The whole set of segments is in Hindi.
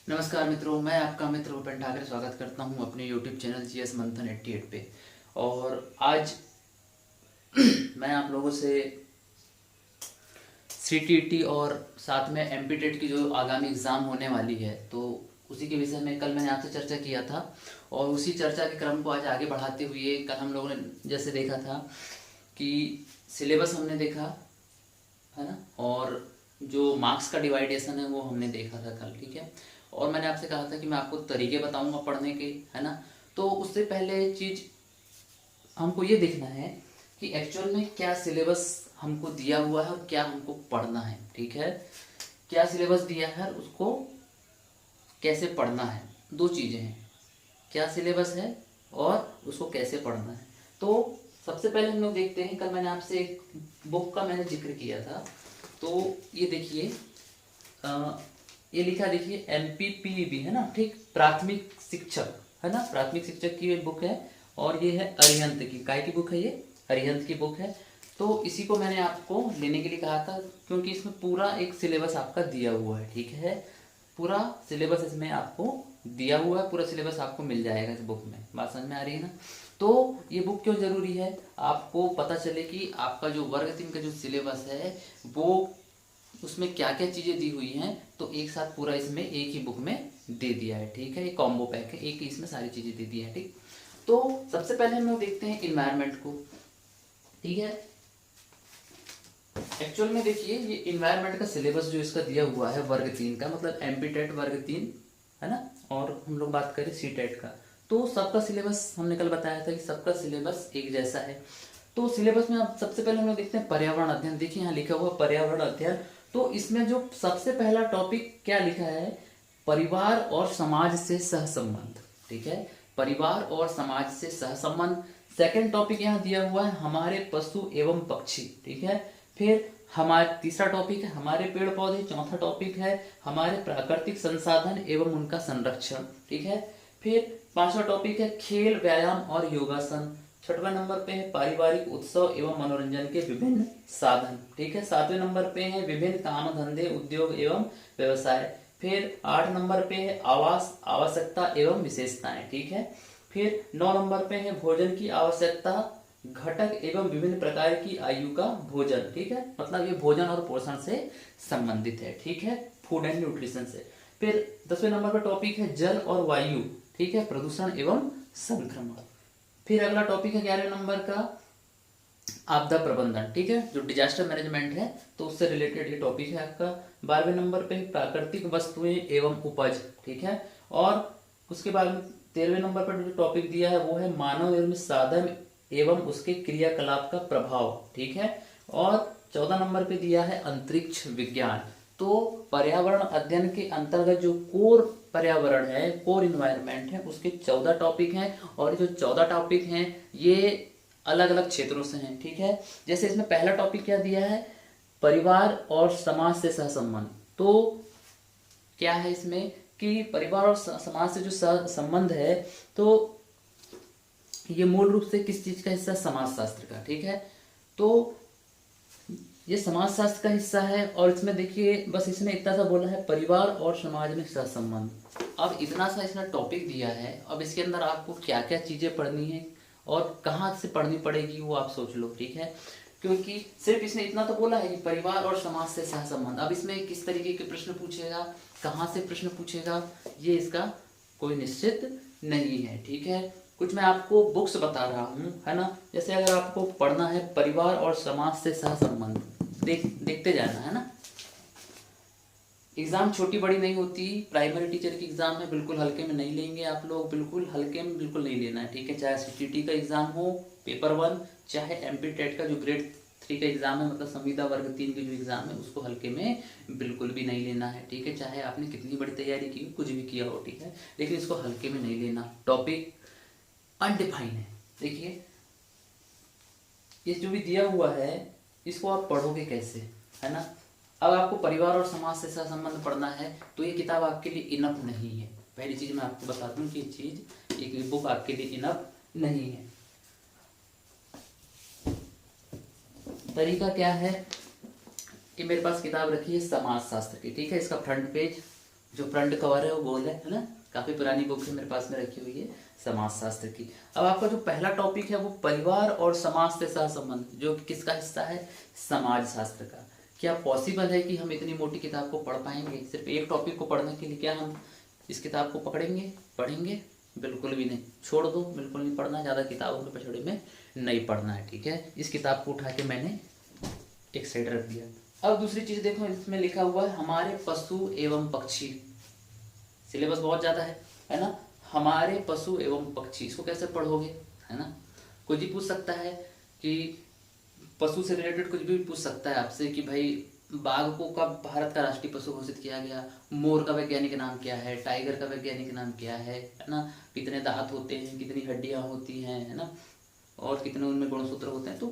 नमस्कार मित्रों, मैं आपका मित्र भूपेन ठाकरे स्वागत करता हूं अपने YouTube चैनल जीएस मंथन 88 पे। और आज मैं आप लोगों से सीटीईटी और साथ में एमपी टेट की जो आगामी एग्ज़ाम होने वाली है तो उसी के विषय में कल मैंने आपसे चर्चा किया था। और उसी चर्चा के क्रम को आज आगे बढ़ाते हुए कल हम लोगों ने जैसे देखा था कि सिलेबस हमने देखा है ना, और जो मार्क्स का डिवाइडेशन है वो हमने देखा था कल, ठीक है। और मैंने आपसे कहा था कि मैं आपको तरीके बताऊंगा पढ़ने के, है ना। तो उससे पहले चीज़ हमको ये देखना है कि एक्चुअल में क्या सिलेबस हमको दिया हुआ है और क्या हमको पढ़ना है, ठीक है। क्या सिलेबस दिया है उसको कैसे पढ़ना है, दो चीज़ें हैं। क्या सिलेबस है और उसको कैसे पढ़ना है। तो सबसे पहले हम लोग देखते हैं, कल मैंने आपसे एक बुक का मैंने जिक्र किया था। तो ये देखिए, ये लिखा देखिए MPPEB है ना, ठीक, प्राथमिक शिक्षक है ना, प्राथमिक शिक्षक की ये बुक है। और ये है अरिहंत की, काय की बुक है ये, अरिहंत की बुक है। तो इसी को मैंने आपको लेने के लिए कहा था क्योंकि इसमें पूरा एक सिलेबस आपका दिया हुआ है, ठीक है। पूरा सिलेबस इसमें आपको दिया हुआ है, पूरा सिलेबस आपको मिल जाएगा इस बुक में। बात समझ में आ रही है ना। तो ये बुक क्यों ज़रूरी है, आपको पता चले कि आपका जो वर्ग 3 का जो सिलेबस है वो उसमें क्या क्या चीज़ें दी हुई हैं। तो एक साथ पूरा इसमें एक ही बुक में दे दिया है, ठीक है। ये कॉम्बो पैक है, एक ही इसमें सारी चीज़ें दे दी हैं, ठीक। तो सबसे पहले हम लोग देखते हैं इन्वायरमेंट को, ठीक है। एक्चुअल में देखिए ये इन्वायरमेंट का सिलेबस जो इसका दिया हुआ है वर्ग 3 का, मतलब एमपी टेट वर्ग 3 है ना। और हम लोग बात करें सी टेट का, तो सबका सिलेबस हमने कल बताया था कि सबका सिलेबस एक जैसा है। तो सिलेबस में अब सबसे पहले हम लोग देखते हैं पर्यावरण अध्ययन। देखिए यहाँ लिखा हुआ पर्यावरण अध्ययन। तो इसमें जो सबसे पहला टॉपिक क्या लिखा है, परिवार और समाज से सहसंबंध, ठीक है। परिवार और समाज से सहसंबंध। सेकंड टॉपिक यहाँ दिया हुआ है हमारे पशु एवं पक्षी, ठीक है। फिर हमारे तीसरा टॉपिक है हमारे पेड़ पौधे। चौथा टॉपिक है हमारे प्राकृतिक संसाधन एवं उनका संरक्षण, ठीक है। फिर पांचवा टॉपिक है खेल व्यायाम और योगासन। छठवें नंबर पे है पारिवारिक उत्सव एवं मनोरंजन के विभिन्न साधन, ठीक है। सातवें नंबर पे है विभिन्न काम धंधे उद्योग एवं व्यवसाय। फिर 8 नंबर पे है आवास आवश्यकता एवं विशेषताएं, ठीक है। फिर 9 नंबर पे है भोजन की आवश्यकता घटक एवं विभिन्न प्रकार की आयु का भोजन, ठीक है। मतलब ये भोजन और पोषण से संबंधित है, ठीक है, फूड एंड न्यूट्रिशन से। फिर 10वें नंबर पर टॉपिक है जल और वायु, ठीक है, प्रदूषण एवं संक्रमण। फिर अगला टॉपिक है 11वें नंबर का आपदा प्रबंधन, ठीक है, जो डिजास्टर मैनेजमेंट है तो उससे रिलेटेड ये टॉपिक है आपका। 12वें नंबर पे प्राकृतिक वस्तुएं एवं उपज, ठीक है। और उसके बाद 13वें नंबर पर जो टॉपिक दिया है वो है मानव निर्मित साधन एवं उसके क्रियाकलाप का प्रभाव, ठीक है। और 14 नंबर पे दिया है अंतरिक्ष विज्ञान। तो पर्यावरण अध्ययन के अंतर्गत जो कोर पर्यावरण है, कोर इन्वायरमेंट है, उसके 14 टॉपिक हैं। और जो 14 टॉपिक हैं ये अलग अलग क्षेत्रों से हैं, ठीक है। जैसे इसमें पहला टॉपिक क्या दिया है, परिवार और समाज से सहसंबंध। तो क्या है इसमें कि परिवार और समाज से जो संबंध है, तो ये मूल रूप से किस चीज का हिस्सा, समाज शास्त्र का, ठीक है। तो ये समाज शास्त्र का हिस्सा है। और इसमें देखिए बस इसने इतना सा बोला है परिवार और समाज में सहसंबंध। अब इतना सा इसने टॉपिक दिया है, अब इसके अंदर आपको क्या क्या चीजें पढ़नी है और कहाँ से पढ़नी पड़ेगी वो आप सोच लो, ठीक है। क्योंकि सिर्फ इसने इतना तो बोला है कि परिवार और समाज से सहसंबंध। अब इसमें किस तरीके के प्रश्न पूछेगा, कहाँ से प्रश्न पूछेगा, ये इसका कोई निश्चित नहीं है, ठीक है। कुछ मैं आपको बुक्स बता रहा हूँ, है ना। जैसे अगर आपको पढ़ना है परिवार और समाज से सहसंबंध, देखते जाना है ना। एग्जाम छोटी बड़ी नहीं होती, प्राइमरी टीचर की एग्जाम है, बिल्कुल हल्के में नहीं लेंगे आप लोग, बिल्कुल हल्के में बिल्कुल नहीं लेना है, ठीक है। चाहे सीटीटी का एग्जाम हो पेपर 1, चाहे एमपी टेट का जो ग्रेड 3 का एग्जाम है, मतलब संविदा वर्ग 3 की जो एग्जाम है उसको हल्के में बिल्कुल भी नहीं लेना है, ठीक है। चाहे आपने कितनी बड़ी तैयारी की, कुछ भी किया हो, ठीक है, लेकिन इसको हल्के में नहीं लेना। टॉपिक अनडिफाइन है। देखिए ये जो भी दिया हुआ है इसको आप पढ़ोगे कैसे, है ना। अब आपको परिवार और समाज से संबंध पढ़ना है तो ये किताब आपके लिए इनफ नहीं है। पहली चीज मैं आपको बता दूं कि ये चीज, एक बुक आपके लिए इनफ नहीं है। तरीका क्या है कि मेरे पास किताब रखी है समाज शास्त्र की, ठीक है। इसका फ्रंट पेज जो फ्रंट कवर है वो गोल है ना। काफ़ी पुरानी बुक है, मेरे पास में रखी हुई है, समाजशास्त्र की। अब आपका जो पहला टॉपिक है वो परिवार और समाज से सहसंबंध, जो कि किसका हिस्सा है, समाज शास्त्र का। क्या पॉसिबल है कि हम इतनी मोटी किताब को पढ़ पाएंगे? सिर्फ एक टॉपिक को पढ़ने के लिए क्या हम इस किताब को पढ़ेंगे? बिल्कुल भी नहीं, छोड़ दो, बिल्कुल नहीं पढ़ना, ज़्यादा किताबों के पछड़े में नहीं पढ़ना है, ठीक है। इस किताब को उठा के मैंने एक साइड रख दिया। अब दूसरी चीज़ देखो, इसमें लिखा हुआ है हमारे पशु एवं पक्षी। सिलेबस बहुत ज़्यादा है ना। हमारे पशु एवं पक्षी, इसको कैसे पढ़ोगे, है ना। कुछ भी पूछ सकता है कि पशु से रिलेटेड कुछ भी पूछ सकता है आपसे कि भाई बाघ को कब भारत का राष्ट्रीय पशु घोषित किया गया, मोर का वैज्ञानिक नाम क्या है, टाइगर का वैज्ञानिक नाम क्या है ना, कितने दांत होते हैं, कितनी हड्डियां होती हैं, है ना, और कितने उनमें गुणसूत्र होते हैं। तो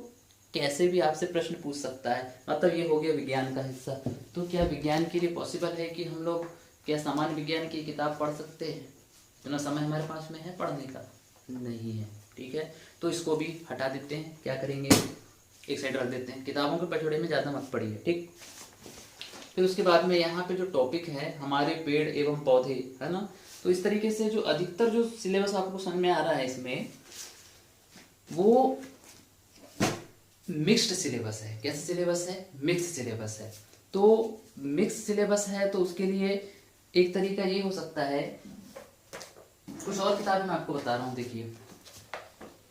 कैसे भी आपसे प्रश्न पूछ सकता है, मतलब ये हो गया विज्ञान का हिस्सा। तो क्या विज्ञान के लिए पॉसिबल है कि हम लोग क्या सामान्य विज्ञान की किताब पढ़ सकते हैं? इतना समय हमारे पास में है पढ़ने का? नहीं है, ठीक है। तो इसको भी हटा देते हैं, क्या करेंगे, एक साइड रख देते हैं, किताबों के पछड़े में ज़्यादा मत पढ़िए, ठीक। फिर उसके बाद में यहाँ पे जो टॉपिक है हमारे पेड़ एवं पौधे, है ना। तो इस तरीके से जो अधिकतर जो सिलेबस आपको समझ में आ रहा है इसमें, वो मिक्स्ड सिलेबस है। कैसे सिलेबस है? मिक्स सिलेबस है। तो मिक्स सिलेबस है तो उसके लिए एक तरीका ये हो सकता है, कुछ और किताबें मैं आपको बता रहा हूँ, देखिए।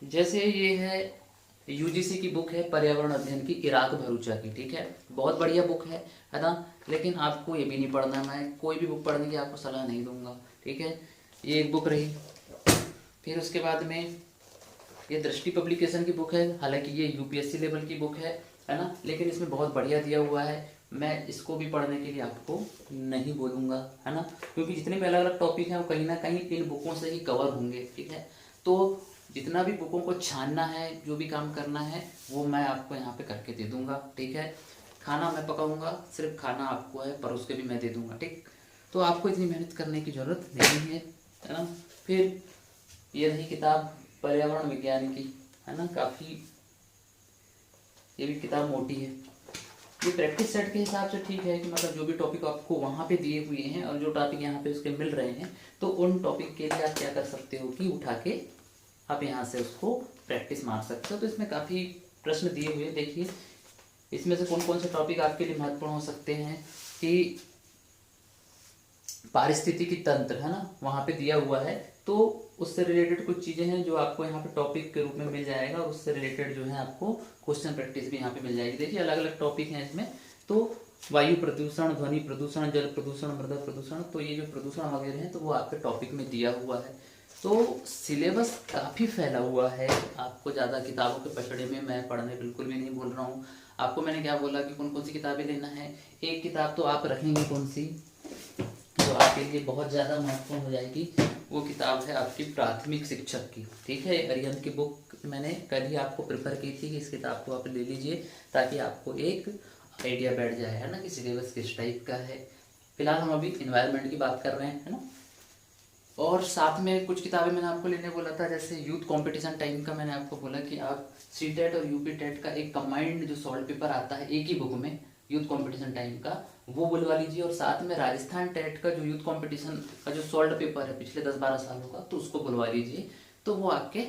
जैसे ये है यूजीसी की बुक है पर्यावरण अध्ययन की, इराक भरूचा की, ठीक है। बहुत बढ़िया बुक है ना। लेकिन आपको ये भी नहीं पढ़ना, मैं कोई भी बुक पढ़ने की आपको सलाह नहीं दूंगा, ठीक है। ये एक बुक रही। फिर उसके बाद में ये दृष्टि पब्लिकेशन की बुक है, हालांकि ये यूपीएससी लेवल की बुक है ना, लेकिन इसमें बहुत बढ़िया दिया हुआ है। मैं इसको भी पढ़ने के लिए आपको नहीं बोलूँगा, है ना, क्योंकि जितने भी अलग अलग टॉपिक हैं वो कहीं ना कहीं इन बुकों से ही कवर होंगे, ठीक है। तो जितना भी बुकों को छानना है, जो भी काम करना है, वो मैं आपको यहाँ पे करके दे दूँगा, ठीक है। खाना मैं पकाऊँगा, सिर्फ खाना आपको है, परोस के भी मैं दे दूँगा, ठीक। तो आपको इतनी मेहनत करने की ज़रूरत नहीं है ना। फिर ये रही किताब पर्यावरण विज्ञान की, है ना, काफ़ी ये भी किताब मोटी है। ये प्रैक्टिस सेट के हिसाब से ठीक है कि मतलब जो भी टॉपिक आपको वहाँ पे दिए हुए हैं और जो टॉपिक यहाँ पे उसके मिल रहे हैं, तो उन टॉपिक के लिए आप क्या कर सकते हो कि उठा के आप यहाँ से उसको प्रैक्टिस मार सकते हो। तो इसमें काफ़ी प्रश्न दिए हुए हैं, देखिए इसमें से कौन कौन से टॉपिक आपके लिए महत्वपूर्ण हो सकते हैं कि पारिस्थितिकी तंत्र, है ना, वहाँ पे दिया हुआ है। तो उससे रिलेटेड कुछ चीज़ें हैं जो आपको यहाँ पे टॉपिक के रूप में मिल जाएगा, और उससे रिलेटेड जो है आपको क्वेश्चन प्रैक्टिस भी यहाँ पे मिल जाएगी। देखिए अलग अलग टॉपिक हैं इसमें। तो वायु प्रदूषण, ध्वनि प्रदूषण, जल प्रदूषण, मृदा प्रदूषण, तो ये जो प्रदूषण वगैरह हैं तो वो आपके टॉपिक में दिया हुआ है। तो सिलेबस काफ़ी फैला हुआ है, आपको ज़्यादा किताबों के पछड़े में मैं पढ़ने बिल्कुल भी नहीं बोल रहा हूँ। आपको मैंने क्या बोला कि कौन कौन सी किताबें लेना है। एक किताब तो आप रखेंगे कौन सी, जो आपके लिए बहुत ज़्यादा महत्वपूर्ण हो जाएगी, वो किताब है आपकी प्राथमिक शिक्षक की, ठीक है। अरिहंत की बुक मैंने कल ही आपको प्रेफर की थी कि इस किताब को आप ले लीजिए, ताकि आपको एक आइडिया बैठ जाए, है ना, कि सिलेबस किस टाइप का है। फिलहाल हम अभी इन्वायरमेंट की बात कर रहे हैं, है ना। और साथ में कुछ किताबें मैंने आपको लेने बोला था, जैसे यूथ कंपटीशन टाइम का मैंने आपको बोला कि आप सीटेट और यूपी टेट का एक कंबाइंड जो सॉल्व पेपर आता है एक ही बुक में, यूथ कंपटीशन टाइम का, वो बुलवा लीजिए। और साथ में राजस्थान टेट का जो यूथ कंपटीशन का जो सॉल्व पेपर है पिछले 10-12 सालों का, तो उसको बुलवा लीजिए, तो वो आपके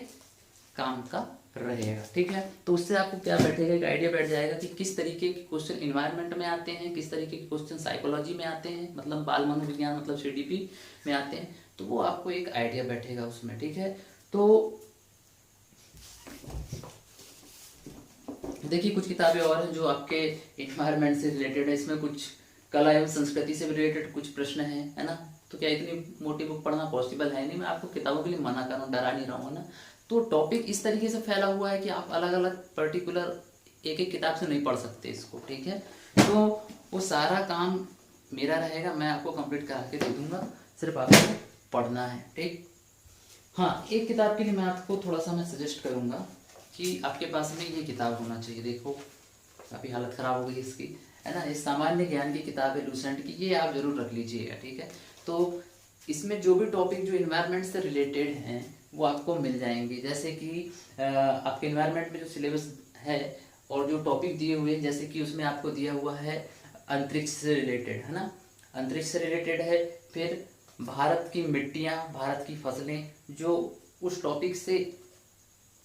काम का रहेगा, ठीक है। तो उससे आपको क्या बैठेगा, एक आइडिया बैठ जाएगा कि किस तरीके के क्वेश्चन इन्वायरमेंट में आते हैं, किस तरीके के क्वेश्चन साइकोलॉजी में आते हैं, मतलब बाल मनोविज्ञान मतलब सीडीपी में आते हैं। तो वो आपको एक आइडिया बैठेगा उसमें, ठीक है। तो देखिए कुछ किताबें और हैं जो आपके इन्वायरमेंट से रिलेटेड है। इसमें कुछ कला एवं संस्कृति से रिलेटेड कुछ प्रश्न हैं, है ना। तो क्या इतनी मोटी बुक पढ़ना पॉसिबल है नहीं, मैं आपको किताबों के लिए मना कर रहा हूँ, डरा नहीं रहा हूँ ना। तो टॉपिक इस तरीके से फैला हुआ है कि आप अलग अलग पर्टिकुलर एक एक किताब से नहीं पढ़ सकते इसको, ठीक है। तो वो सारा काम मेरा रहेगा, मैं आपको कंप्लीट करा के दे दूँगा, सिर्फ आपको पढ़ना है, ठीक। हाँ, एक किताब के लिए मैं आपको थोड़ा सा मैं सजेस्ट करूँगा कि आपके पास में ये किताब होना चाहिए। देखो काफ़ी हालत ख़राब हो गई इसकी, है ना। ये सामान्य ज्ञान की किताब है लूसेंट की, ये आप ज़रूर रख लीजिएगा, ठीक है। तो इसमें जो भी टॉपिक जो इन्वायरमेंट से रिलेटेड हैं वो आपको मिल जाएंगे। जैसे कि आपके इन्वायरमेंट में जो सिलेबस है और जो टॉपिक दिए हुए हैं, जैसे कि उसमें आपको दिया हुआ है अंतरिक्ष से रिलेटेड, है ना, अंतरिक्ष से रिलेटेड है। फिर भारत की मिट्टियाँ, भारत की फसलें, जो उस टॉपिक से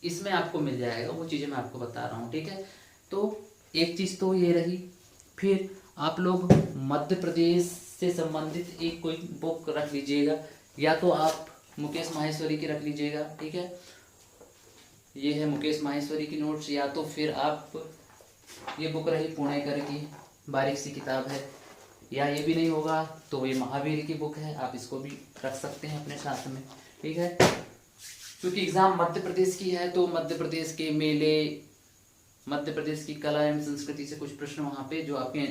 इसमें आपको मिल जाएगा, वो चीज़ें मैं आपको बता रहा हूँ, ठीक है। तो एक चीज़ तो ये रही। फिर आप लोग मध्य प्रदेश से संबंधित एक कोई बुक रख लीजिएगा, या तो आप मुकेश माहेश्वरी की रख लीजिएगा, ठीक है। ये है मुकेश माहेश्वरी की नोट्स, या तो फिर आप ये बुक रही पुणेकर की, बारीक सी किताब है, या ये भी नहीं होगा तो ये महावीर की बुक है, आप इसको भी रख सकते हैं अपने साथ में, ठीक है। क्योंकि एग्ज़ाम मध्य प्रदेश की है तो मध्य प्रदेश के मेले, मध्य प्रदेश की कला एवं संस्कृति से कुछ प्रश्न वहाँ पे जो आपके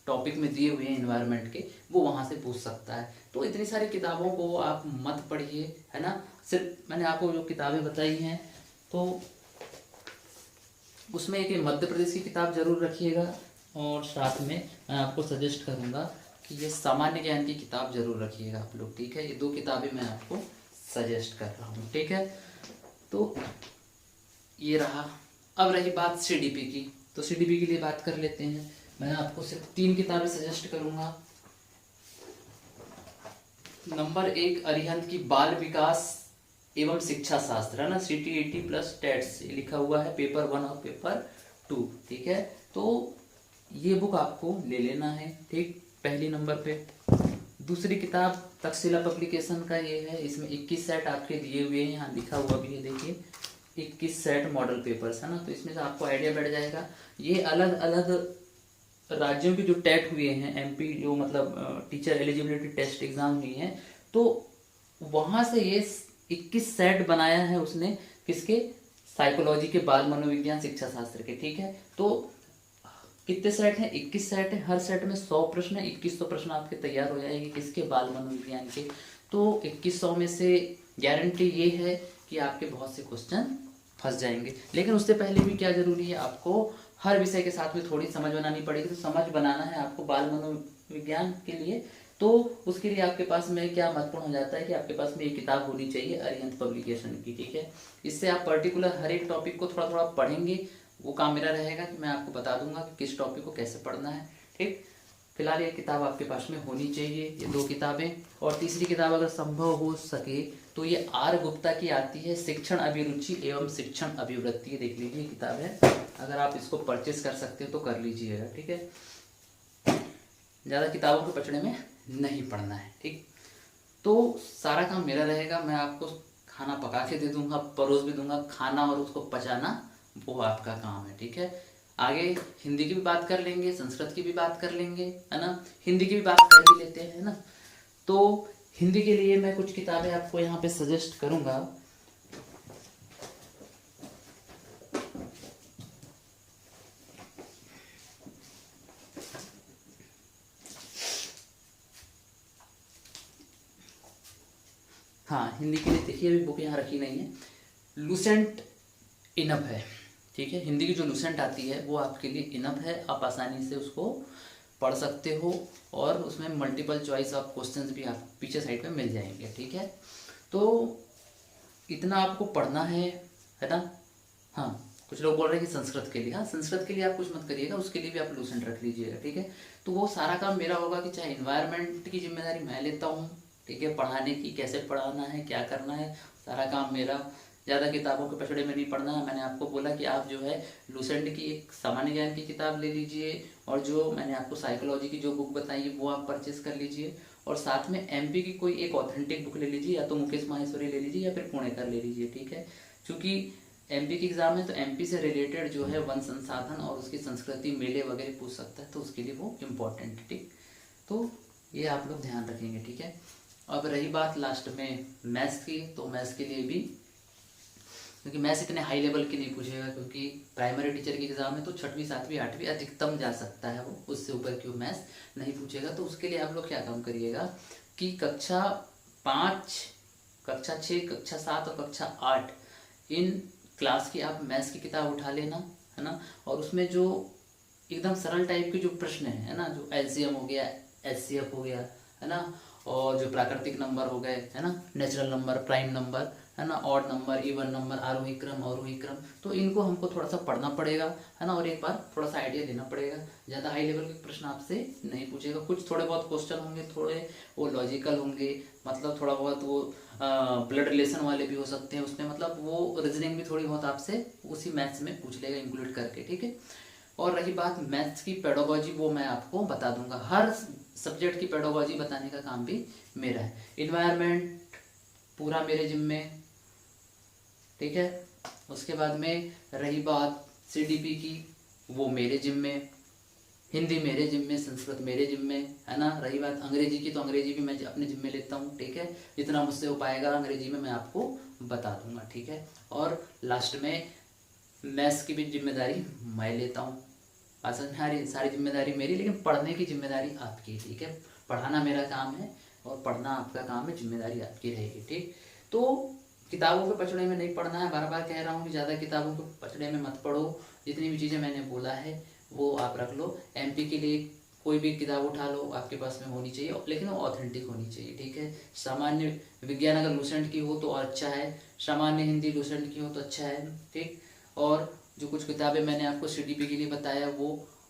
टॉपिक में दिए हुए हैं इन्वायरमेंट के, वो वहाँ से पूछ सकता है। तो इतनी सारी किताबों को आप मत पढ़िए, है ना। सिर्फ मैंने आपको जो किताबें बताई हैं तो उसमें एक मध्य प्रदेश की किताब जरूर रखिएगा, और साथ में मैं आपको सजेस्ट करूँगा कि ये सामान्य ज्ञान की किताब जरूर रखिएगा आप लोग, ठीक है। ये 2 किताबें मैं आपको सजेस्ट कर रहा हूँ, ठीक है। तो ये रहा। अब रही बात सीडीपी की, तो सीडीपी के लिए बात कर लेते हैं। मैं आपको सिर्फ 3 किताबें सजेस्ट करूँगा। नंबर 1 अरिहंत की बाल विकास एवं शिक्षा शास्त्र, है ना, CTET प्लस टेट्स लिखा हुआ है, पेपर 1 और पेपर 2, ठीक है। तो ये बुक आपको ले लेना है, ठीक, पहली नंबर पे। दूसरी किताब तक्षशिला पब्लिकेशन का ये है, इसमें 21 सेट आपके दिए हुए हैं, यहाँ लिखा हुआ भी है, देखिए 21 सेट मॉडल पेपर्स, है ना। तो इसमें से आपको आइडिया बैठ जाएगा। ये अलग अलग राज्यों के जो टेट हुए हैं, MP जो मतलब टीचर एलिजिबिलिटी टेस्ट एग्जाम हुई हैं, तो वहाँ से ये 21 सेट बनाया है उसने, किसके, साइकोलॉजी के, बाल मनोविज्ञान शिक्षा शास्त्र के, ठीक है। तो कितने सेट हैं, 21 सेट है, हर सेट में 100 प्रश्न है, 2100 प्रश्न आपके तैयार हो जाएंगे, किसके, बाल मनोविज्ञान के। तो 2100 में से गारंटी ये है कि आपके बहुत से क्वेश्चन फंस जाएंगे। लेकिन उससे पहले भी क्या जरूरी है, आपको हर विषय के साथ में थोड़ी समझ बनानी पड़ेगी। तो समझ बनाना है आपको बाल मनोविज्ञान के लिए, तो उसके लिए आपके पास में क्या महत्वपूर्ण हो जाता है कि आपके पास में एक किताब होनी चाहिए अरिहंत पब्लिकेशन की, ठीक है। इससे आप पर्टिकुलर हर एक टॉपिक को थोड़ा थोड़ा पढ़ेंगे, वो काम मेरा रहेगा कि मैं आपको बता दूंगा कि किस टॉपिक को कैसे पढ़ना है, ठीक। फिलहाल ये किताब आपके पास में होनी चाहिए, ये 2 किताबें। और तीसरी किताब अगर संभव हो सके तो ये R गुप्ता की आती है, शिक्षण अभिरुचि एवं शिक्षण अभिवृत्ति, देख लीजिए किताब है। अगर आप इसको परचेस कर सकते हो तो कर लीजिएगा, ठीक है। ज़्यादा किताबों के पचड़े में नहीं पढ़ना है, ठीक। तो सारा काम मेरा रहेगा, मैं आपको खाना पका के दे दूंगा, परोस भी दूंगा, खाना और उसको पचाना वो आपका काम है, ठीक है। आगे हिंदी की भी बात कर लेंगे, संस्कृत की भी बात कर लेंगे, है ना, हिंदी की भी बात कर ही लेते हैं, है ना। तो हिंदी के लिए मैं कुछ किताबें आपको यहाँ पे सजेस्ट करूँगा। हाँ, हिंदी के लिए देखिए, अभी बुक यहाँ रखी नहीं है, लूसेंट इनफ है, ठीक है। हिंदी की जो लूसेंट आती है वो आपके लिए इनफ है, आप आसानी से उसको पढ़ सकते हो, और उसमें मल्टीपल चॉइस ऑफ क्वेश्चंस भी आप पीछे साइड पे मिल जाएंगे, ठीक है। तो इतना आपको पढ़ना है ना। हाँ, कुछ लोग बोल रहे हैं कि संस्कृत के लिए, हाँ संस्कृत के लिए आप कुछ मत करिएगा, उसके लिए भी आप लूसेंट रख लीजिएगा, ठीक है। तो वो सारा काम मेरा होगा कि चाहे इन्वायरमेंट की जिम्मेदारी मैं लेता हूँ, ठीक है, पढ़ाने की, कैसे पढ़ाना है, क्या करना है, सारा काम मेरा। ज़्यादा किताबों के पछड़े में नहीं पढ़ना है। मैंने आपको बोला कि आप जो है लूसेंट की एक सामान्य ज्ञान की किताब ले लीजिए, और जो मैंने आपको साइकोलॉजी की जो बुक बताई है वो आप परचेस कर लीजिए, और साथ में MP की कोई एक ऑथेंटिक बुक ले लीजिए, या तो मुकेश माहेश्वरी ले लीजिए या फिर पुणेकर ले लीजिए, ठीक है। क्योंकि MP की एग्जाम है तो MP से रिलेटेड जो है वन संसाधन और उसकी संस्कृति, मेले वगैरह पूछ सकता है, तो उसके लिए वो इम्पोर्टेंट है, ठीक। तो ये आप लोग ध्यान रखेंगे, ठीक है। अब रही बात लास्ट में मैथ्स की, तो मैथ्स के लिए भी, क्योंकि मैथ्स इतने हाई लेवल की नहीं पूछेगा, क्योंकि प्राइमरी टीचर की एग्जाम में तो 6वीं 7वीं 8वीं अधिकतम जा सकता है वो, उससे ऊपर क्यों मैथ्स नहीं पूछेगा। तो उसके लिए आप लोग क्या काम करिएगा कि कक्षा 5, कक्षा 6, कक्षा 7 और कक्षा 8 इन क्लास की आप मैथ्स की किताब उठा लेना, है ना। और उसमें जो एकदम सरल टाइप के जो प्रश्न है ना, जो LCM हो गया, HCF हो गया, है ना, और जो प्राकृतिक नंबर हो गए, है ना, नेचुरल नंबर, प्राइम नंबर, है ना, ऑड नंबर, इवन नंबर, आरोही क्रम, अवरोही क्रम, तो इनको हमको थोड़ा सा पढ़ना पड़ेगा, है ना, और एक बार थोड़ा सा आइडिया लेना पड़ेगा। ज़्यादा हाई लेवल के प्रश्न आपसे नहीं पूछेगा, कुछ थोड़े बहुत क्वेश्चन होंगे, थोड़े वो लॉजिकल होंगे, मतलब थोड़ा बहुत वो ब्लड रिलेशन वाले भी हो सकते हैं उसमें, मतलब वो रीजनिंग भी थोड़ी बहुत आपसे उसी मैथ्स में पूछ लेगा इंक्लूड करके, ठीक है। और रही बात मैथ्स की पेडागोजी, वो मैं आपको बता दूंगा, हर सब्जेक्ट की पेडागोजी बताने का काम भी मेरा है। इन्वायरमेंट पूरा मेरे जिम्मे, ठीक है। उसके बाद में रही बात सीडीपी की, वो मेरे जिम्मे, हिंदी मेरे जिम्मे, संस्कृत मेरे जिम्मे, है ना। रही बात अंग्रेजी की, तो अंग्रेजी भी मैं अपने जिम्मे लेता हूँ, ठीक है। जितना मुझसे हो पाएगा अंग्रेजी में मैं आपको बता दूंगा, ठीक है। और लास्ट में मैथ्स की भी जिम्मेदारी मैं लेता हूँ। सारी जिम्मेदारी मेरी, लेकिन पढ़ने की जिम्मेदारी आपकी, ठीक है। पढ़ाना मेरा काम है और पढ़ना आपका काम है, जिम्मेदारी आपकी रहेगी, ठीक। तो किताबों के पचड़े में नहीं पढ़ना है, बार बार कह रहा हूँ कि ज़्यादा किताबों के पचड़े में मत पढ़ो। जितनी भी चीज़ें मैंने बोला है वो आप रख लो। एमपी के लिए कोई भी किताब उठा लो, आपके पास में होनी चाहिए, लेकिन वो ऑथेंटिक होनी चाहिए, ठीक है। सामान्य विज्ञान अगर लूसेंट की हो तो और अच्छा है, सामान्य हिंदी लूसेंट की हो तो अच्छा है, ठीक। और जो कुछ किताबें मैंने आपको सीडीपी के लिए बताया वो,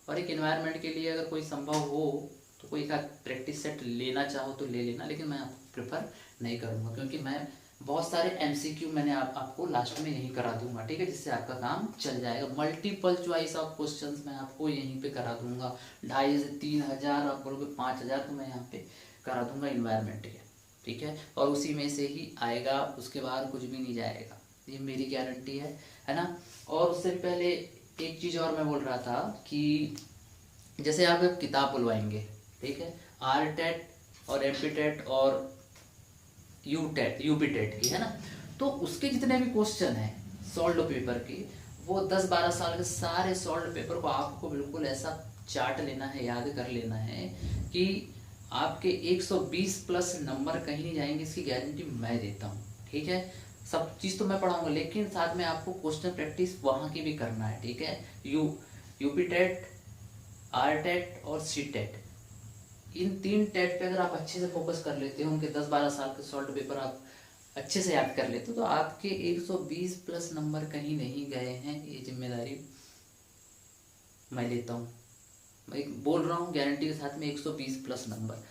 और एक एनवायरनमेंट के लिए अगर कोई संभव हो तो कोई एक प्रैक्टिस सेट लेना चाहो तो ले लेना, लेकिन मैं आपको प्रेफर नहीं करूँगा, क्योंकि मैं बहुत सारे एमसीक्यू मैंने आपको लास्ट में यहीं करा दूंगा, ठीक है, जिससे आपका काम चल जाएगा। मल्टीपल चॉइस ऑफ क्वेश्चंस मैं आपको यहीं पे करा दूंगा, 2,500 से 3,000, आप बोलोगे 5,000, तो मैं यहाँ पे करा दूंगा इन्वायरमेंट के, ठीक है। और उसी में से ही आएगा, उसके बाद कुछ भी नहीं जाएगा, ये मेरी गारंटी है ना। और उससे पहले एक चीज़ और मैं बोल रहा था कि जैसे आप एक किताब बुलवाएंगे, ठीक है, आर टेट और एमपी टेट और यूपी टेट की, है ना, तो उसके जितने भी क्वेश्चन हैं सॉल्व पेपर के, वो 10-12 साल के सारे सॉल्व पेपर को आपको बिल्कुल ऐसा चार्ट लेना है, याद कर लेना है कि आपके 120 प्लस नंबर कहीं नहीं जाएंगे, इसकी गारंटी मैं देता हूँ, ठीक है। सब चीज़ तो मैं पढ़ाऊंगा, लेकिन साथ में आपको क्वेश्चन प्रैक्टिस वहाँ की भी करना है, ठीक है। यूपी टेट, आर टेट और सी टेट, इन 3 टेट पे अगर आप अच्छे से फोकस कर लेते हो, उनके 10-12 साल के सॉल्व पेपर आप अच्छे से याद कर लेते हो, तो आपके 120 प्लस नंबर कहीं नहीं गए हैं, ये जिम्मेदारी मैं लेता हूँ। मैं बोल रहा हूँ गारंटी के साथ में 120 प्लस नंबर,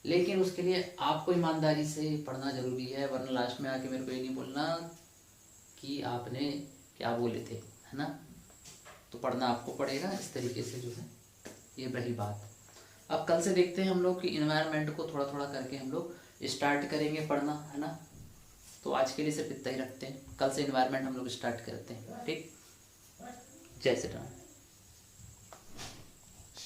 लेकिन उसके लिए आपको ईमानदारी से पढ़ना जरूरी है, वरना लास्ट में आके मेरे को ये नहीं बोलना कि आपने क्या बोले थे, है ना। तो पढ़ना आपको पड़ेगा इस तरीके से, जो है ये रही बात। अब कल से देखते हैं हम लोग कि इन्वायरमेंट को थोड़ा थोड़ा करके हम लोग स्टार्ट करेंगे पढ़ना, है ना। तो आज के लिए सिर्फ इतना ही रखते हैं, कल से इन्वायरमेंट हम लोग स्टार्ट करते हैं, ठीक। जय श्री राम।